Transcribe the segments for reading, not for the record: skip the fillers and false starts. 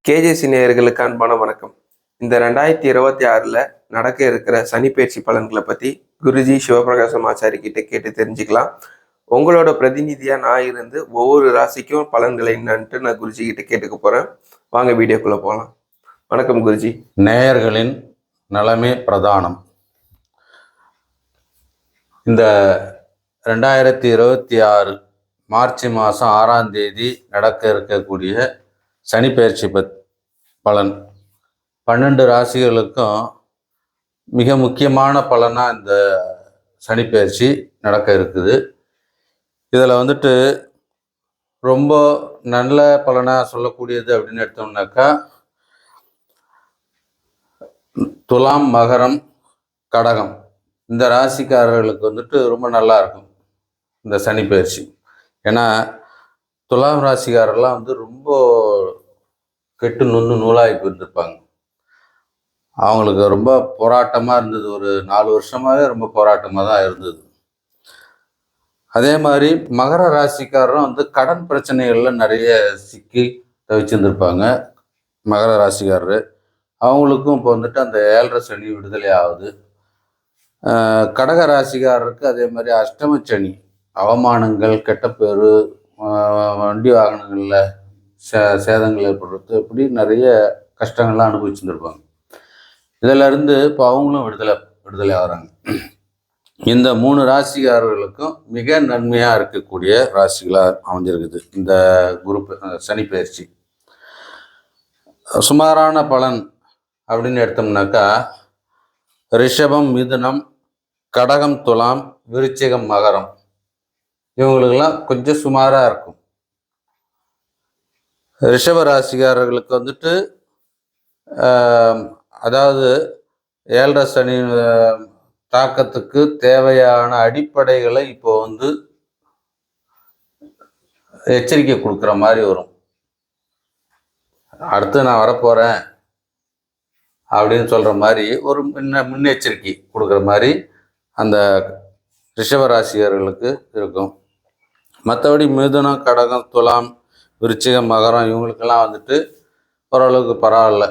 KJC நேயர்களுக்கு அன்பான வணக்கம். இந்த 2026ல் நடக்க இருக்கிற சனிப்பெயர்ச்சி பலன்களை பற்றி குருஜி சிவபிரகாசம் ஆச்சாரி கிட்ட கேட்டு தெரிஞ்சுக்கலாம். உங்களோட பிரதிநிதியாக நான் இருந்து ஒவ்வொரு ராசிக்கும் பலன்களை என்னன்ட்டு நான் குருஜி கிட்ட கேட்டுக்க போகிறேன். வாங்க வீடியோக்குள்ளே போகலாம். வணக்கம் குருஜி. நேயர்களின் நலமே பிரதானம். இந்த 2026 மார்ச் மாதம் 6ஆம் தேதி நடக்க இருக்கக்கூடிய சனிப்பெயர்ச்சி பலன் 12 ராசிகளுக்கும் மிக முக்கியமான பலனாக இந்த சனிப்பெயர்ச்சி நடக்க இருக்குது. இதில் ரொம்ப நல்ல பலனாக சொல்லக்கூடியது அப்படின்னு எடுத்தோம்னாக்கா துலாம், மகரம், கடகம் இந்த ராசிக்காரர்களுக்கு ரொம்ப நல்லா இருக்கும் இந்த சனிப்பெயர்ச்சி. ஏன்னா துலாம் ராசிக்காரெல்லாம் ரொம்ப கெட்டு நூலாகி போயிருந்திருப்பாங்க. அவங்களுக்கு ரொம்ப போராட்டமாக இருந்தது. ஒரு 4 வருஷமாகவே ரொம்ப போராட்டமாக தான் இருந்தது. அதே மாதிரி மகர ராசிக்காரரும் கடன் பிரச்சனைகளில் நிறைய சிக்கி தவிச்சிருந்திருப்பாங்க. மகர ராசிக்காரரு அவங்களுக்கும் இப்போ அந்த 7.5 சனி விடுதலை ஆகுது. கடக ராசிக்காரருக்கு அதே மாதிரி அஷ்டம சனி, அவமானங்கள், கெட்ட பேர், வண்டி வாகனங்களில் சேதங்கள் ஏற்படுறது, இப்படி நிறைய கஷ்டங்கள்லாம் அனுபவிச்சுருப்பாங்க. இதிலிருந்து இப்போ அவங்களும் விடுதலை ஆகிறாங்க. இந்த 3 ராசிக்காரர்களுக்கும் மிக நன்மையாக இருக்கக்கூடிய ராசிகளாக அமைஞ்சிருக்குது இந்த சனிப்பெயர்ச்சி. சுமாரான பலன் அப்படின்னு எடுத்தோம்னாக்கா ரிஷபம், மிதுனம், கடகம், துலாம், விருச்சிகம், மகரம் இவங்களுக்கெல்லாம் கொஞ்சம் சுமாராக இருக்கும். ரிஷப ராசிக்காரர்களுக்கு அதாவது 7.5 சனி தாக்கத்துக்கு தேவையான அடிப்படைகளை இப்போ எச்சரிக்கை கொடுக்குற மாதிரி வரும். அடுத்து நான் வரப்போகிறேன் அப்படின்னு சொல்கிற மாதிரி ஒரு முன்னெச்சரிக்கை கொடுக்குற மாதிரி அந்த ரிஷபராசியர்களுக்கு இருக்கும். மற்றபடி மிதுனம், கடகம், துலாம், விருச்சிகம், மகரம் இவங்களுக்கெல்லாம் ஓரளவுக்கு பரவாயில்ல.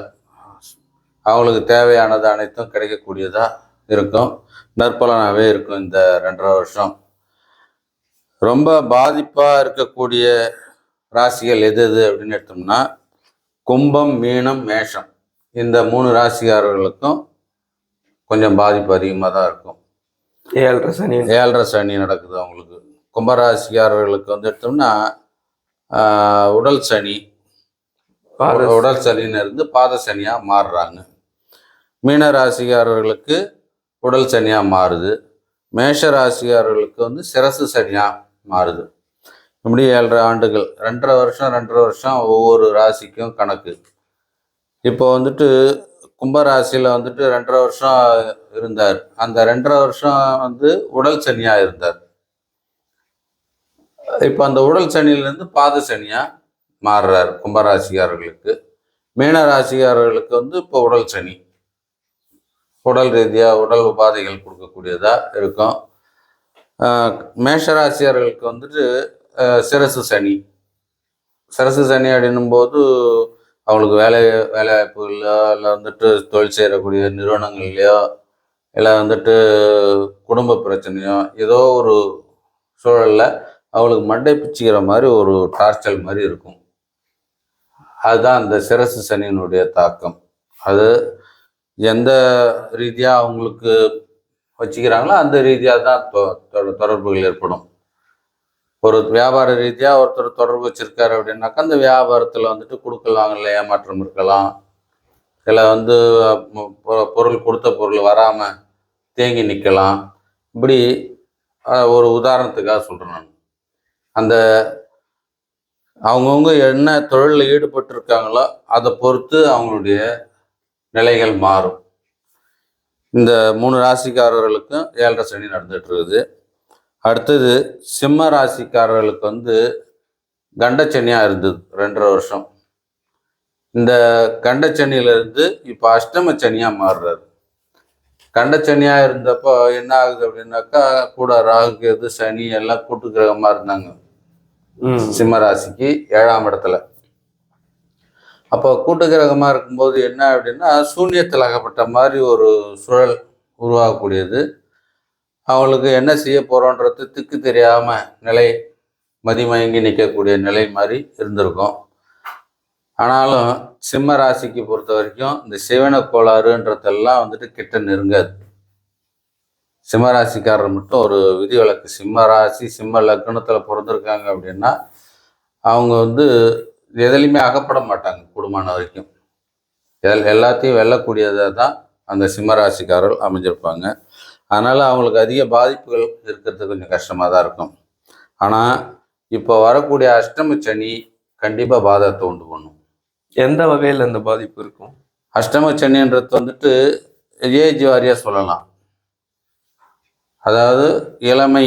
அவங்களுக்கு தேவையானது அனைத்தும் கிடைக்கக்கூடியதாக இருக்கும். நற்பலனாகவே இருக்கும் இந்த 2.5 வருஷம். ரொம்ப பாதிப்பாக இருக்கக்கூடிய ராசிகள் எது அப்படின்னு எடுத்தோம்னா கும்பம், மீனம், மேஷம் இந்த 3 ராசிக்காரர்களுக்கும் கொஞ்சம் பாதிப்பு அதிகமாக தான் இருக்கும். 7.5 சனி நடக்குது அவங்களுக்கு. கும்பராசிக்காரர்களுக்கு எடுத்தோம்னா உடல் சனின்னு இருந்து பாத சனியாக மாறுறாங்க. மீன ராசிக்காரர்களுக்கு உடல் சனியாக மாறுது. மேஷ ராசிக்காரர்களுக்கு சிரசு சனியாக மாறுது. இப்படி 7.5 ஆண்டுகள், 2.5 வருஷம் ஒவ்வொரு ராசிக்கும் கணக்கு. இப்போ கும்பராசியில் 2.5 வருஷம் இருந்தார். அந்த 2.5 வருஷம் உடல் சனியாக இருந்தார். இப்போ அந்த உடல் சனியிலேருந்து பாத சனியாக மாறுறார் கும்பராசிக்காரர்களுக்கு. மீன ராசிக்காரர்களுக்கு இப்போ உடல் சனி, உடல் ரீதியாக உடல் உபாதைகள் கொடுக்கக்கூடியதாக இருக்கும். மேஷராசியார்களுக்கு சிரசு சனி அப்படின்னும் போது அவங்களுக்கு வேலைவாய்ப்புகள்லையோ இல்லை தொழில் செய்யக்கூடிய நிறுவனங்கள்லையோ இல்லை குடும்ப பிரச்சனையோ ஏதோ ஒரு சூழலில் அவங்களுக்கு மண்டை பிச்சுக்கிற மாதிரி ஒரு டார்ச்சல் மாதிரி இருக்கும். அதுதான் அந்த சிரசு சனியினுடைய தாக்கம். அது எந்த ரீதியாக அவங்களுக்கு வச்சுக்கிறாங்களோ அந்த ரீதியாக தான் தொடர்புகள் ஏற்படும். ஒரு வியாபார ரீதியாக ஒருத்தர் தொடர்பு வச்சுருக்காரு அப்படின்னாக்கா அந்த வியாபாரத்தில் கொடுக்கல் வாங்கல ஏமாற்றம் இருக்கலாம். இல்லை பொருள் கொடுத்த பொருள் வராமல் தேங்கி நிற்கலாம். இப்படி ஒரு உதாரணத்துக்காக சொல்கிறேன் நான். அந்த அவங்கவுங்க என்ன தொழிலில் ஈடுபட்டிருக்காங்களோ அதை பொறுத்து அவங்களுடைய நிலைகள் மாறும். இந்த 3 ராசிக்காரர்களுக்கும் 7.5 சனி நடந்துட்டு இருக்குது. அடுத்தது சிம்ம ராசிக்காரர்களுக்கு கண்டச்சனியாக இருந்தது 2.5 வருஷம். இந்த கண்டச்சனியிலிருந்து இப்போ அஷ்டம சனியாக மாறுறாரு. கண்டச்சனியாக இருந்தப்போ என்ன ஆகுது அப்படின்னாக்கா கூட ராகு, கேது, சனி எல்லாம் கூட்டு கிரகமாக இருந்தாங்க சிம்ம ராசிக்கு 7ஆம் இடத்துல. அப்போ கூட்டு கிரகமாக இருக்கும்போது என்ன அப்படின்னா சூன்யத்தில் அகப்பட்ட மாதிரி ஒரு சூழல் உருவாகக்கூடியது. அவங்களுக்கு என்ன செய்ய போகிறோன்றது திக்கு தெரியாமல் நிலை, மதிமயங்கி நிற்கக்கூடிய நிலை மாதிரி இருந்திருக்கும். ஆனாலும் சிம்ம ராசிக்கு பொறுத்த வரைக்கும் இந்த சிவன கோளாறுன்றதெல்லாம் வந்துட்டு கிட்ட நெருங்காது. சிம்ம ராசிக்காரர் மட்டும் ஒரு விதிவிலக்கு. சிம்ம ராசி சிம்ம லக்னத்தில் பிறந்திருக்காங்க அப்படின்னா அவங்க வந்து எதுலையுமே அகப்பட மாட்டாங்க. கூடுமான வரைக்கும் எல்லாத்தையும் வெல்லக்கூடியதாக தான் அந்த சிம்ம ராசிக்காரர்கள் அமைஞ்சிருப்பாங்க. அதனால் அவங்களுக்கு அதிக பாதிப்புகள் இருக்கிறது கொஞ்சம் கஷ்டமாக தான் இருக்கும். ஆனால் இப்போ வரக்கூடிய அஷ்டம சனி கண்டிப்பாக பாதகத்தை உண்டு பண்ணும். எந்த வகையில் அந்த பாதிப்பு இருக்கும்? அஷ்டம சனின்றது வந்துட்டு ஏஜ் வாரியாக சொல்லலாம். அதாவது இளமை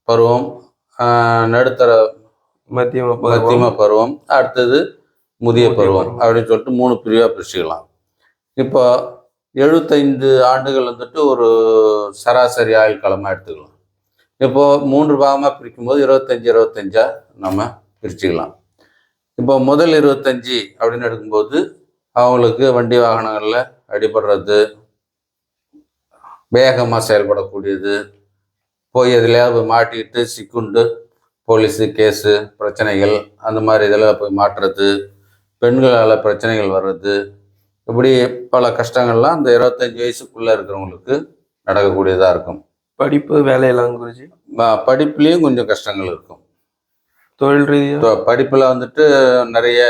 பருவம், நடுத்தர மத்தியம பருவம், அடுத்தது முதிய பருவம் அப்படின்னு சொல்லிட்டு 3 பிரிவாக பிரிச்சுக்கலாம். இப்போ 75 ஆண்டுகள் வந்துட்டு ஒரு சராசரி ஆயுள் காலமாக எடுத்துக்கலாம். இப்போது 3 பாகமாக பிரிக்கும்போது 25 நம்ம பிரிச்சுக்கலாம். இப்போ முதல் 25 அப்படின்னு எடுக்கும்போது அவங்களுக்கு வண்டி வாகனங்களில் அடிபடுறது, வேகமாக செயல்படக்கூடியது, போய் எதுலையாவது மாட்டிக்கிட்டு சிக்குண்டு போலீஸு கேஸு பிரச்சனைகள் அந்த மாதிரி இதெல்லாம் போய் மாட்டுறது, பெண்களால் பிரச்சனைகள் வர்றது, இப்படி பல கஷ்டங்கள்லாம் அந்த 25 வயசுக்குள்ளே இருக்கிறவங்களுக்கு நடக்கக்கூடியதாக இருக்கும். படிப்பு வேலையெல்லாம் குருஜி? படிப்புலேயும் கொஞ்சம் கஷ்டங்கள் இருக்கும். தொழில் ரீதியாக படிப்பில் வந்துட்டு நிறைய,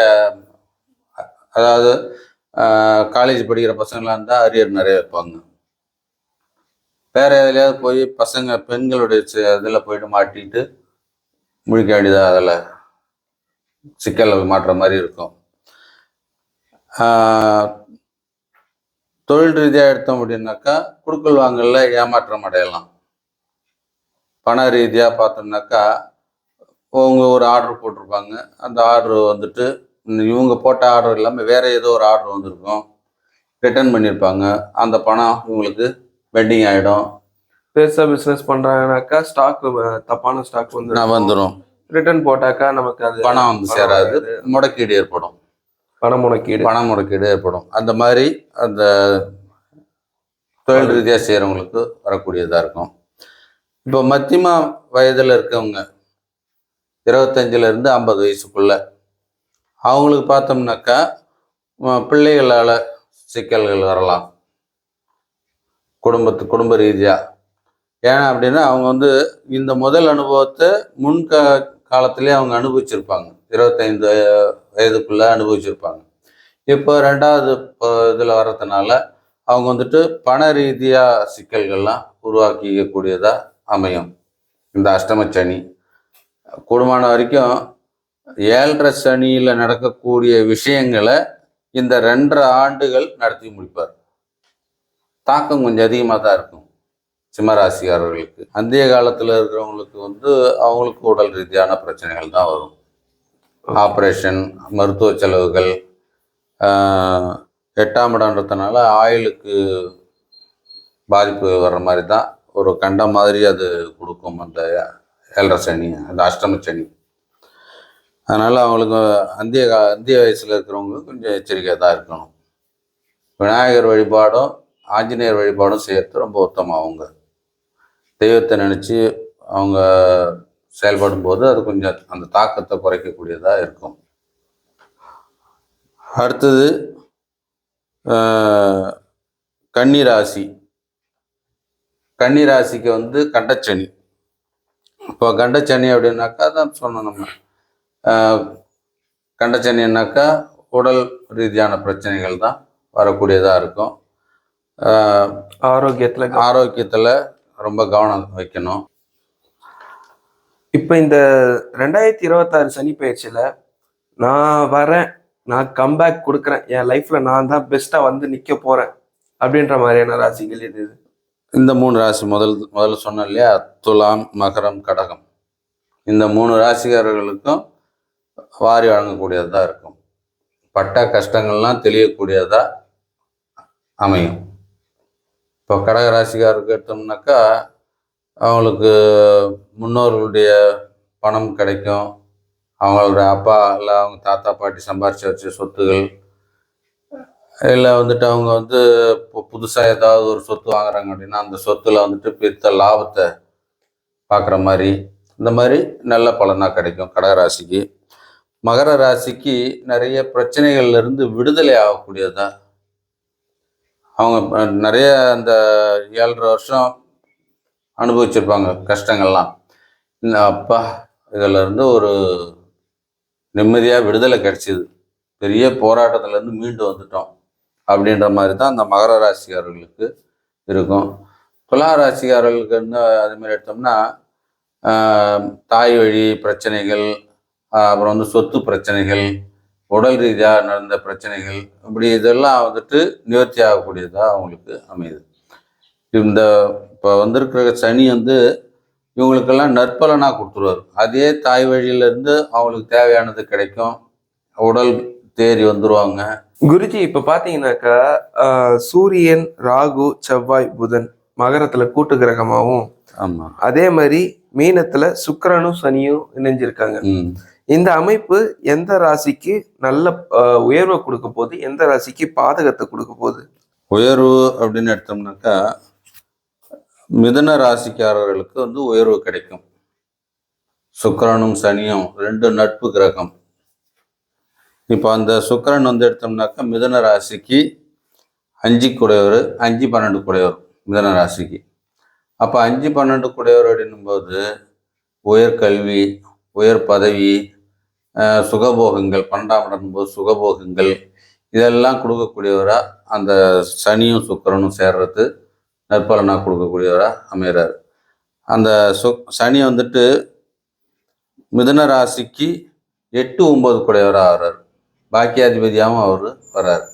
அதாவது காலேஜ் படிக்கிற பசங்களாக இருந்தால் அரியர் நிறைய வைப்பாங்க. வேறு எதுலையாவது போய் பெண்களுடைய இதில் போயிட்டு மாட்டிட்டு முழிக்க வேண்டியதாக அதில் சிக்கலில் மாட்டுற மாதிரி இருக்கும். தொழில் ரீதியாக எடுத்தோம் அப்படின்னாக்கா குடுக்கல் வாங்கல ஏமாற்றம் அடையலாம். பண ரீதியாக பார்த்தோம்னாக்கா அவங்க ஒரு ஆர்டர் போட்டிருப்பாங்க. அந்த ஆர்டர் வந்துட்டு இவங்க போட்ட ஆர்டர் இல்லாமல் வேறு ஏதோ ஒரு ஆர்டர் வந்திருக்கும், ரிட்டர்ன் பண்ணியிருப்பாங்க. அந்த பணம் இவங்களுக்கு பெண்டிங் ஆகிடும். பெருசாக பிஸ்னஸ் பண்ணுறாங்கனாக்கா தப்பான ஸ்டாக் வந்துடும். ரிட்டர்ன் போட்டாக்கா நமக்கு அது பணம் வந்து சேராது, முடக்கீடு ஏற்படும். பண முடக்கீடு ஏற்படும். அந்த மாதிரி அந்த தொழில் ரீதியாக செய்கிறவங்களுக்கு வரக்கூடியதாக இருக்கும். இப்போ மத்தியம வயதில் இருக்கவங்க 25 50 வயசுக்குள்ள அவங்களுக்கு பார்த்தோம்னாக்கா பிள்ளைகளால் சிக்கல்கள் வரலாம். குடும்ப ரீதியாக. ஏன்னா அப்படின்னா அவங்க வந்து இந்த முதல் அனுபவத்தை காலத்திலே அவங்க அனுபவிச்சிருப்பாங்க. 25 வயதுக்குள்ளே அனுபவிச்சிருப்பாங்க. இப்போ 2வது இதில் வர்றதுனால அவங்க வந்துட்டு பண ரீதியாக சிக்கல்கள்லாம் உருவாக்கிக்கக்கூடியதாக அமையும். இந்த அஷ்டம சனி கூடுமான வரைக்கும் 7.5 சனியில் நடக்கக்கூடிய விஷயங்களை இந்த 2.5 ஆண்டுகள் நடத்தி முடிப்பார். தாக்கம் கொஞ்சம் அதிகமாக தான் இருக்கும் சிம்மராசிக்காரர்களுக்கு. அந்திய காலத்தில் இருக்கிறவங்களுக்கு வந்து அவங்களுக்கு உடல் ரீதியான பிரச்சனைகள் தான் வரும். ஆப்ரேஷன், மருத்துவ செலவுகள், 8ஆம் இடம்ன்றதுனால ஆயுளுக்கு பாதிப்பு வர்ற மாதிரி தான் ஒரு கண்டம் மாதிரி அது கொடுக்கும் அந்த 7.5 சனி, அந்த அஷ்டம சனி. அதனால் அவங்களுக்கு அந்திய வயசில் இருக்கிறவங்களுக்கு கொஞ்சம் எச்சரிக்கையாக தான் இருக்கணும். விநாயகர் வழிபாடும் ஆஞ்சநேயர் வழிபாடும் செய்யறது ரொம்ப உத்தமம். அவங்க தெய்வத்தை நினச்சி அவங்க செயல்படும் போது அது கொஞ்சம் அந்த தாக்கத்தை குறைக்கக்கூடியதாக இருக்கும். அடுத்தது கன்னிராசி. கன்னிராசிக்கு வந்து கண்டச்சனி. இப்போ கண்டச்சனி அப்படின்னாக்கா தான் சொன்னோம் நம்ம. கண்டச்சனின்னாக்கா உடல் ரீதியான பிரச்சனைகள் தான் வரக்கூடியதாக இருக்கும். ஆரோக்கியத்தில் ரொம்ப கவனம் வைக்கணும். இப்போ இந்த 2026 சனி பயிற்சியில் நான் கம்பேக் கொடுக்குறேன், என் லைஃப்பில் நான் தான் பெஸ்ட்டாக வந்து நிற்க போகிறேன் அப்படின்ற மாதிரியான ராசிகள் எது? இந்த 3 ராசி முதல்ல சொன்னேன் இல்லையா, துலாம், மகரம், கடகம். இந்த 3 ராசிக்காரர்களுக்கும் வாரி வழங்கக்கூடியதாக இருக்கும். பட்ட கஷ்டங்கள்லாம் தெளியக்கூடியதாக அமையும். இப்போ கடக ராசிக்காரருக்கு எடுத்தோம்னாக்கா அவங்களுக்கு முன்னோர்களுடைய பணம் கிடைக்கும், அவங்களோட அப்பா இல்லை அவங்க தாத்தா பாட்டி சம்பாரிச்சு வச்ச சொத்துகள், இல்லை வந்துட்டு அவங்க வந்து இப்போ புதுசாக ஏதாவது ஒரு சொத்து வாங்குறாங்க அப்படின்னா அந்த சொத்துல வந்துட்டு பித்த லாபத்தை பார்க்குற மாதிரி, இந்த மாதிரி நல்ல பலனாக கிடைக்கும் கடகராசிக்கு. மகர ராசிக்கு நிறைய பிரச்சனைகள்ல இருந்து விடுதலை ஆகக்கூடியதா. அவங்க நிறைய அந்த 7.5 வருஷம் அனுபவிச்சிருப்பாங்க கஷ்டங்கள்லாம். அப்பா இதுல இருந்து ஒரு நிம்மதியாக விடுதலை கிடைச்சிது, பெரிய போராட்டத்திலேருந்து மீண்டு வந்துட்டோம் அப்படின்ற மாதிரி தான் அந்த மகர ராசிக்காரர்களுக்கு இருக்கும். துலா ராசிக்காரர்களுக்கு வந்து அது மாதிரி எடுத்தோம்னா தாய் வழி பிரச்சனைகள், அப்புறம் வந்து சொத்து பிரச்சனைகள், உடல் ரீதியாக நடந்த பிரச்சனைகள், இப்படி இதெல்லாம் வந்துட்டு நிவர்த்தி ஆகக்கூடியதாக அவங்களுக்கு அமையுது. இந்த இப்போ வந்திருக்கிற சனி வந்து இவங்களுக்கெல்லாம் நற்பலனாக கொடுத்துருவார். அதே தாய் வழியிலேருந்து அவங்களுக்கு தேவையானது கிடைக்கும், உடல் தேறி வந்துடுவாங்க. குருஜி இப்ப பாத்தீங்கன்னாக்கா சூரியன், ராகு, செவ்வாய், புதன் மகரத்துல கூட்டு கிரகமாவும், ஆமா, அதே மாதிரி மீனத்துல சுக்கிரனும் சனியும் இணைஞ்சிருக்காங்க. இந்த அமைப்பு எந்த ராசிக்கு நல்ல உயர்வை கொடுக்க போகுது, எந்த ராசிக்கு பாதகத்தை கொடுக்க போகுது? உயர்வு அப்படின்னு எடுத்தோம்னாக்கா மிதுன ராசிக்காரர்களுக்கு வந்து உயர்வு கிடைக்கும். சுக்கிரனும் சனியும் 2 நட்பு கிரகம். இப்போ அந்த சுக்கிரன் வந்து எடுத்தோம்னாக்கா மிதுன ராசிக்கு 5 கூடையவர், 5 12 கூடையவர் மிதுன ராசிக்கு. அப்போ 5 12 கூடையவர் அப்படின்னும்போது உயர்கல்வி, உயர் பதவி, சுகபோகங்கள், 12ஆம் இடம் போது சுகபோகங்கள், இதெல்லாம் கொடுக்கக்கூடியவராக அந்த சனியும் சுக்கிரனும் சேர்றது நற்பலனாக கொடுக்கக்கூடியவராக அமைகிறார். அந்த சனி வந்துட்டு மிதுன ராசிக்கு 8 9 கூடையவராக ஆகிறார், பாக்கியாதிபதியாகவும் அவர் வர்றார்.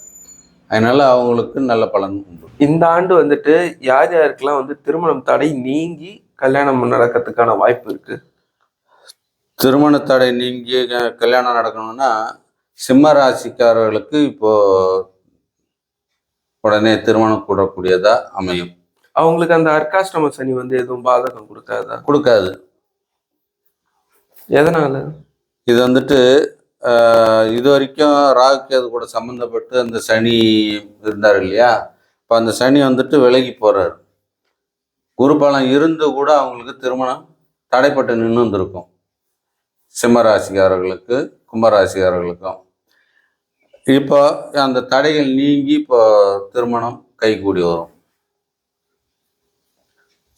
அதனால அவங்களுக்கு நல்ல பலன் உண்டு. இந்த ஆண்டு வந்துட்டு யார் யாருக்கெல்லாம் வந்து திருமணம் தடை நீங்கி கல்யாணம் நடக்கிறதுக்கான வாய்ப்பு இருக்கு? திருமண தடை நீங்கி கல்யாணம் நடக்கணும்னா சிம்ம ராசிக்காரர்களுக்கு இப்போ உடனே திருமணம் கூடக்கூடியதா அமையும். அவங்களுக்கு அந்த அர்க்காஷ்டம சனி வந்து எதுவும் பாதகம் கொடுக்காதா? கொடுக்காது. எதனால? இது வந்துட்டு இது வரைக்கும் ராகுக்கு அது கூட சம்மந்தப்பட்டு அந்த சனி இருந்தார் இல்லையா, இப்போ அந்த சனி வந்துட்டு விலகி போறாரு. குரு பலம் இருந்து கூட அவங்களுக்கு திருமணம் தடைப்பட்டு நின்று வந்திருக்கும், சிம்ம ராசிக்காரர்களுக்கு கும்பராசிக்காரர்களுக்கும். இப்போ அந்த தடைகள் நீங்கி இப்போ திருமணம் கைகூடி வரும்.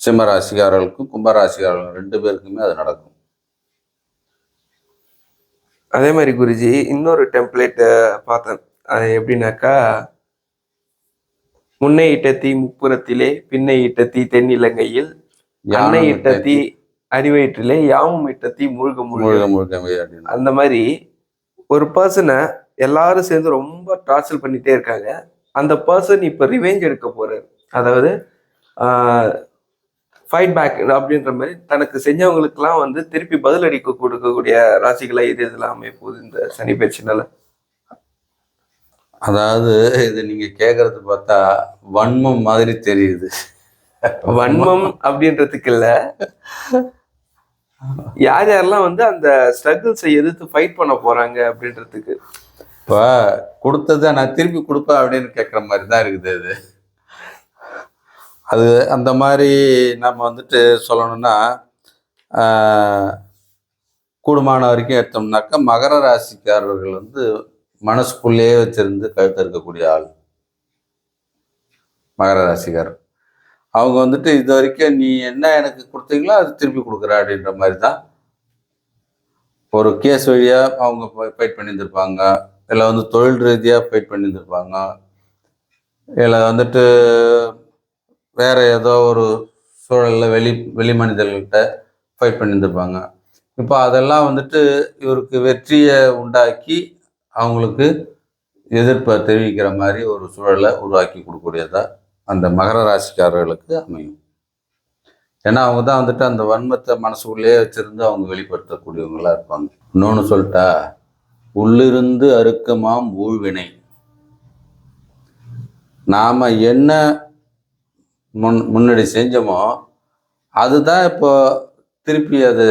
சிம்ம ராசிக்காரர்களுக்கும் கும்பராசிக்காரர்களுக்கும் 2 பேருக்குமே அது நடக்கும். அதே மாதிரி குருஜி இன்னொரு டெம்ப்ளேட் பார்த்தேன். அது எப்படின்னாக்கா, முன்னை இட்ட தீ முப்புறத்திலே, பின்னை இட்ட தீ தென்னிலங்கையில், அன்னை இட்ட தீ அடிவயிற்றிலே, யாமும் இட்ட தீ முழுக முழுக முழுக. அந்த மாதிரி ஒரு பர்சனை எல்லாரும் சேர்ந்து ரொம்ப டார்ச்சர் பண்ணிட்டே இருக்காங்க. அந்த பர்சன் இப்ப ரிவெஞ்ச் எடுக்க போறாரு, அதாவது ஃபைட் பேக் அப்படின்ற மாதிரி தனக்கு செஞ்சவங்களுக்குலாம் வந்து திருப்பி பதிலடி கொடுக்கக்கூடிய ராசிகளை இது இதெல்லாம் அமைப்போது இந்த சனி பயிற்சினால. அதாவது இது நீங்க கேக்குறது பார்த்தா வன்மம் மாதிரி தெரியுது. வன்மம் அப்படின்றதுக்கு இல்ல, யார் யாரெல்லாம் வந்து அந்த ஸ்ட்ரகிள்ஸை எதிர்த்து ஃபைட் பண்ண போறாங்க அப்படின்றதுக்கு. இப்போ கொடுத்ததை நான் திருப்பி கொடுப்பேன் அப்படின்னு கேட்குற மாதிரி தான் இருக்குது அது. அது அந்த மாதிரி நம்ம வந்துட்டு சொல்லணும்னா கூடுமான வரைக்கும் எடுத்தோம்னாக்கா மகர ராசிக்காரர்கள் வந்து மனசுக்குள்ளேயே வச்சிருந்து கழுத்து இருக்கக்கூடிய ஆள் மகர ராசிக்காரர். அவங்க வந்துட்டு இது வரைக்கும் நீ என்ன எனக்கு கொடுத்தீங்களோ அது திருப்பி கொடுக்குற அப்படின்ற மாதிரி தான் ஒரு கேஸ் வழியாக அவங்க ஃபைட் பண்ணியிருந்திருப்பாங்க, இல்லை வந்து தொழில் ரீதியாக ஃபைட் பண்ணியிருந்திருப்பாங்க, இல்லை வந்துட்டு வேற ஏதோ ஒரு சூழலில் வெளி மனிதர்கள்கிட்ட ஃபைட் பண்ணியிருந்திருப்பாங்க. இப்போ அதெல்லாம் வந்துட்டு இவருக்கு வெற்றியை உண்டாக்கி அவங்களுக்கு எதிர்ப்பை தெரிவிக்கிற மாதிரி ஒரு சூழலை உருவாக்கி கொடுக்கக்கூடியதா அந்த மகர ராசிக்காரர்களுக்கு அமையும். ஏன்னா அவங்க தான் வந்துட்டு அந்த வன்மத்தை மனசுக்குள்ளேயே வச்சிருந்து அவங்க வெளிப்படுத்தக்கூடியவங்களா இருப்பாங்க. இன்னொன்று சொல்லிட்டா, உள்ளிருந்து அறுக்கமாம் ஊழ்வினை. நாம என்ன முன்னாடி செஞ்சோமோ அதுதான் இப்போ திருப்பி அது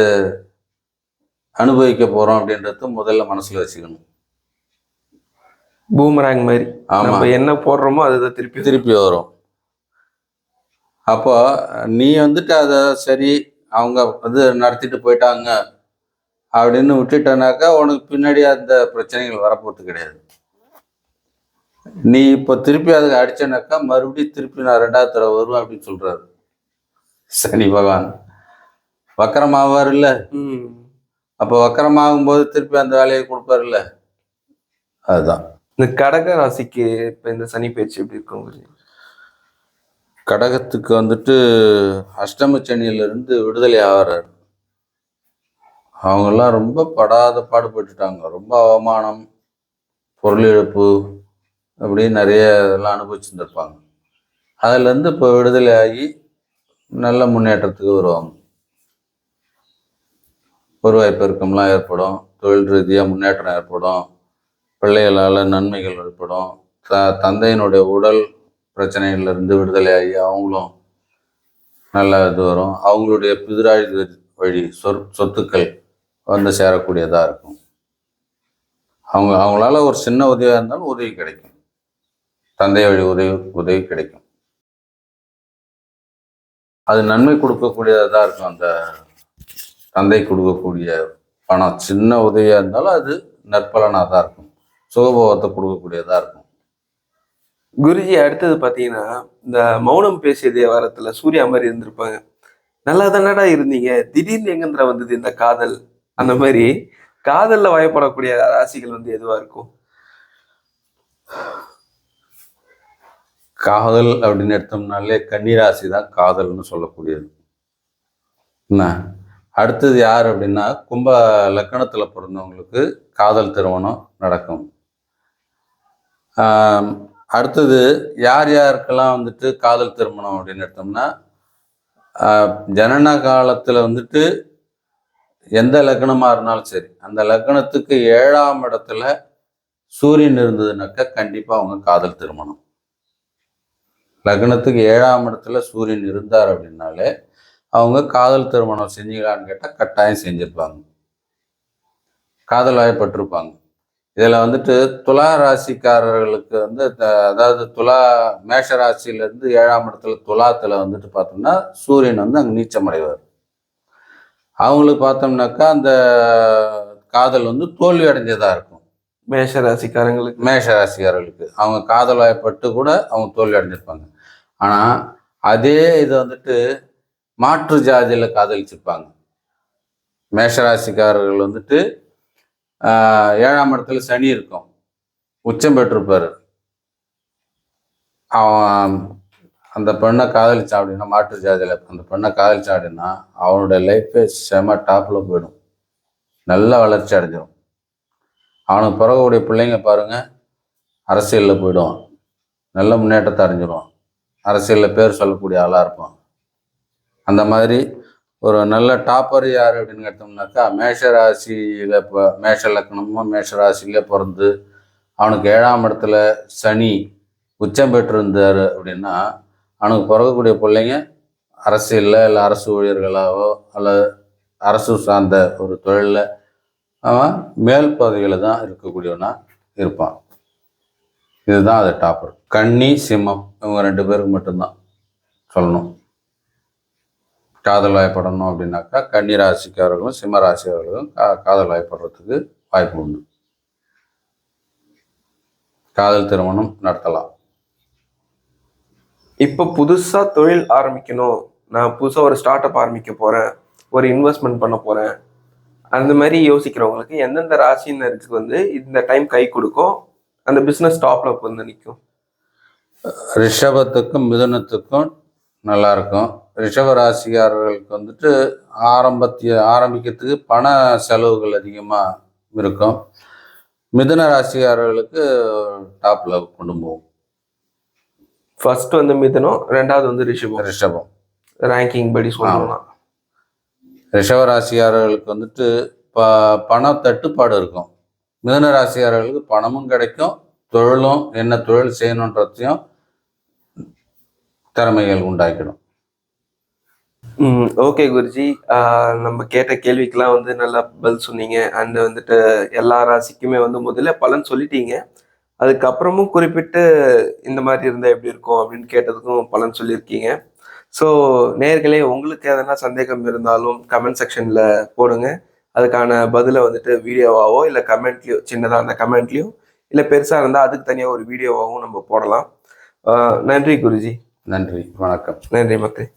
அனுபவிக்க போகிறோம் அப்படின்றது முதல்ல மனசில் வச்சுக்கணும். பூமராங் மாதிரி ஆமாம், நம்ம என்ன போடுறோமோ அதுதான் திருப்பி திருப்பி வரும். அப்போ நீ வந்துட்டு அதை சரி அவங்க வந்து நடத்திட்டு போயிட்டாங்க அப்படின்னு விட்டுட்டனாக்கா உனக்கு பின்னாடி அந்த பிரச்சனைகள் வரப்போறது கிடையாது. நீ இப்போ திருப்பி அதுக்கு அடிச்சனாக்கா மறுபடியும் திருப்பி நான் 2வது தடவை வருவேன் அப்படின்னு சொல்றாரு சனி பகவான். வக்கரமாவார் இல்ல, அப்போ வக்கரமாகும் போது திருப்பி அந்த வேலையை கொடுப்பாருல்ல, அதுதான். இந்த கடக ராசிக்கு இப்ப இந்த சனி பயிற்சி எப்படி இருக்கும் குருஜி? கடகத்துக்கு வந்துட்டு அஷ்டம சனியிலிருந்து விடுதலை ஆகிறார். அவங்கெல்லாம் ரொம்ப படாத பாடுபட்டுட்டாங்க. ரொம்ப அவமானம், பொருள் இழப்பு, அப்படி நிறைய இதெல்லாம் அனுபவிச்சுருந்துருப்பாங்க. அதுலேருந்து இப்போ விடுதலை ஆகி நல்ல முன்னேற்றத்துக்கு வருவாங்க. வருவாய் பெருக்கம்லாம் ஏற்படும், தொழில் ரீதியாக முன்னேற்றம் ஏற்படும், பிள்ளைகளால் நன்மைகள் ஏற்படும், தந்தையினுடைய உடல் பிரச்சனைகள்லேருந்து விடுதலை ஆகி அவங்களும் நல்ல இது வரும். அவங்களுடைய பிதிராழி வழி சொத்துக்கள் வந்து சேரக்கூடியதாக இருக்கும். அவங்களால ஒரு சின்ன உதவியாக இருந்தாலும் உதவி கிடைக்கும், தந்தை வழி உதவி கிடைக்கும். அது நன்மை கொடுக்கக்கூடியதாக இருக்கும். அந்த தந்தை கொடுக்கக்கூடிய பணம் சின்ன உதவியாக இருந்தாலும் அது நற்பலனாக தான் இருக்கும், சுகபோகத்தை கொடுக்கக்கூடியதாக இருக்கும். குருஜி அடுத்தது பாத்தீங்கன்னா, இந்த மௌனம் பேசிய தேவாரத்துல சூர்யா மாதிரி இருந்திருப்பாங்க. நல்லா தானடா இருந்தீங்க, திடீர்னு எங்கந்திர வந்தது இந்த காதல்? அந்த மாதிரி காதல்ல வயப்படக்கூடிய ராசிகள் வந்து எதுவா இருக்கும்? காதல் அப்படின்னு எடுத்தோம்னாலே கன்னிராசி தான் காதல்னு சொல்லக்கூடியது. என்ன அடுத்தது யார் அப்படின்னா, கும்ப லக்கணத்துல பிறந்தவங்களுக்கு காதல் திருமணம் நடக்கும். அடுத்தது யார் யாருக்கெல்லாம் வந்துட்டு காதல் திருமணம் அப்படின்னு எடுத்தோம்னா, ஜனன காலத்தில் வந்துட்டு எந்த லக்னமாக இருந்தாலும் சரி, அந்த லக்னத்துக்கு 7ஆம் இடத்துல சூரியன் இருந்ததுனாக்கா கண்டிப்பாக அவங்க காதல் திருமணம். லக்னத்துக்கு 7ஆம் இடத்துல சூரியன் இருந்தார் அப்படின்னாலே அவங்க காதல் திருமணம் செஞ்சீங்களான்னு கேட்டால் கட்டாயம் செஞ்சிருப்பாங்க, காதல் வாய்ப்பட்டிருப்பாங்க. இதில் வந்துட்டு துலா ராசிக்காரர்களுக்கு வந்து அதாவது மேஷ ராசியிலேருந்து 7ஆம் இடத்துல துலாத்தில் வந்துட்டு பார்த்தோம்னா சூரியன் வந்து அங்கே நீச்சம் அடைவார். அவங்களுக்கு பார்த்தோம்னாக்கா அந்த காதல் வந்து தோல்வி அடைஞ்சதாக இருக்கும். மேஷ ராசிக்காரங்களுக்கு அவங்க காதல் வாய்ப்பட்டு கூட அவங்க தோல்வி அடைஞ்சிருப்பாங்க. ஆனால் அதே இதை வந்துட்டு மாற்று ஜாதியில் காதலிச்சிருப்பாங்க. மேஷராசிக்காரர்கள் வந்துட்டு 7ஆம் இடத்துல சனி இருக்கும், உச்சம் பெற்றிருப்பாரு. அவன் அந்த பெண்ணை காதலிச்சான் அப்படின்னா, மாற்று ஜாதியில் அந்த பெண்ணை காதலிச்சான் அப்படின்னா அவனுடைய லைஃபே செம டாப்பில் போயிடும், நல்ல வளர்ச்சி அடைஞ்சிடும். அவனுக்கு பிறகக்கூடிய பிள்ளைங்க பாருங்க, அரசியலில் போயிடுவான், நல்ல முன்னேற்றத்தை அடைஞ்சிடுவான், அரசியலில் பேர் சொல்லக்கூடிய ஆளாக இருப்பான். அந்த மாதிரி ஒரு நல்ல டாப்பர் யார் அப்படின்னு கேட்டோம்னாக்கா, மேஷராசியில் இப்போ மேஷ லக்னமும் மேஷராசியிலே பிறந்து அவனுக்கு 7ஆம் இடத்துல சனி உச்சம் பெற்றிருந்தார் அப்படின்னா, அவனுக்கு பிறக்கக்கூடிய பிள்ளைங்க அரசியலில் இல்லை அரசு ஊழியர்களாவோ அல்லது அரசு சார்ந்த ஒரு தொழிலில் அவன் மேல் பதவியில் தான் இருக்கக்கூடியவனா இருப்பான். இதுதான் அது டாப்பர். கன்னி சிம்மம் இவங்க 2 பேருக்கு மட்டும்தான் சொல்லணும். காதல் வாய்ப்படணும் அப்படின்னாக்கா கன்னி ராசிக்காரர்களும் சிம்ம ராசிக்காரர்களும் காதல் வாய்ப்படுறதுக்கு வாய்ப்பு உண்டு, காதல் திருமணம் நடத்தலாம். இப்போ புதுசா தொழில் ஆரம்பிக்கணும், நான் புதுசா ஒரு ஸ்டார்ட் அப் ஆரம்பிக்க போறேன், ஒரு இன்வெஸ்ட்மெண்ட் பண்ண போறேன், அந்த மாதிரி யோசிக்கிறவங்களுக்கு எந்தெந்த ராசினருக்கு வந்து இந்த டைம் கை கொடுக்கும், அந்த பிசினஸ் டாப்ல வந்து நிற்கும்? ரிஷபத்துக்கும் மிதுனத்துக்கும் நல்லா இருக்கும். ரிஷப ராசிக்காரர்களுக்கு வந்துட்டு ஆரம்பிக்கிறதுக்கு பண செலவுகள் அதிகமாக இருக்கும். மிதுன ராசிக்காரர்களுக்கு டாப்ல கொண்டு போகும். ஃபர்ஸ்ட் வந்து மிதுனம், 2வது வந்து ரிஷபம் ரேங்கிங் படி சொல்லலாம். ரிஷப ராசிக்காரர்களுக்கு வந்துட்டு பண தட்டுப்பாடு இருக்கும். மிதுன ராசிக்காரர்களுக்கு பணமும் கிடைக்கும், தொழிலும் என்ன தொழில் செய்யணுன்றதையும் திறமைகள் உண்டாக்கிடும். ஓகே குருஜி. நம்ம கேட்ட கேள்விக்கெல்லாம் வந்து நல்லா பதில் சொன்னீங்க. அண்ட் வந்துட்டு எல்லா ராசிக்குமே வந்து முதல்ல பலன் சொல்லிட்டீங்க. அதுக்கப்புறமும் குறிப்பிட்டு இந்த மாதிரி இருந்தா எப்படி இருக்கும் அப்படின்னு கேட்டதுக்கும் பலன் சொல்லியிருக்கீங்க. ஸோ நேயர்களே, உங்களுக்கு எதனா சந்தேகம் இருந்தாலும் கமெண்ட் செக்ஷன்ல போடுங்க. அதுக்கான பதில வந்துட்டு வீடியோவாவோ, இல்ல கமெண்ட்லயோ, சின்னதா அந்த கமெண்ட்லயோ, இல்ல பெருசா இருந்தா அதுக்கு தனியா ஒரு வீடியோவாவும் நம்ம போடலாம். நன்றி குருஜி. நன்றி, வணக்கம். நன்றி மக்களே.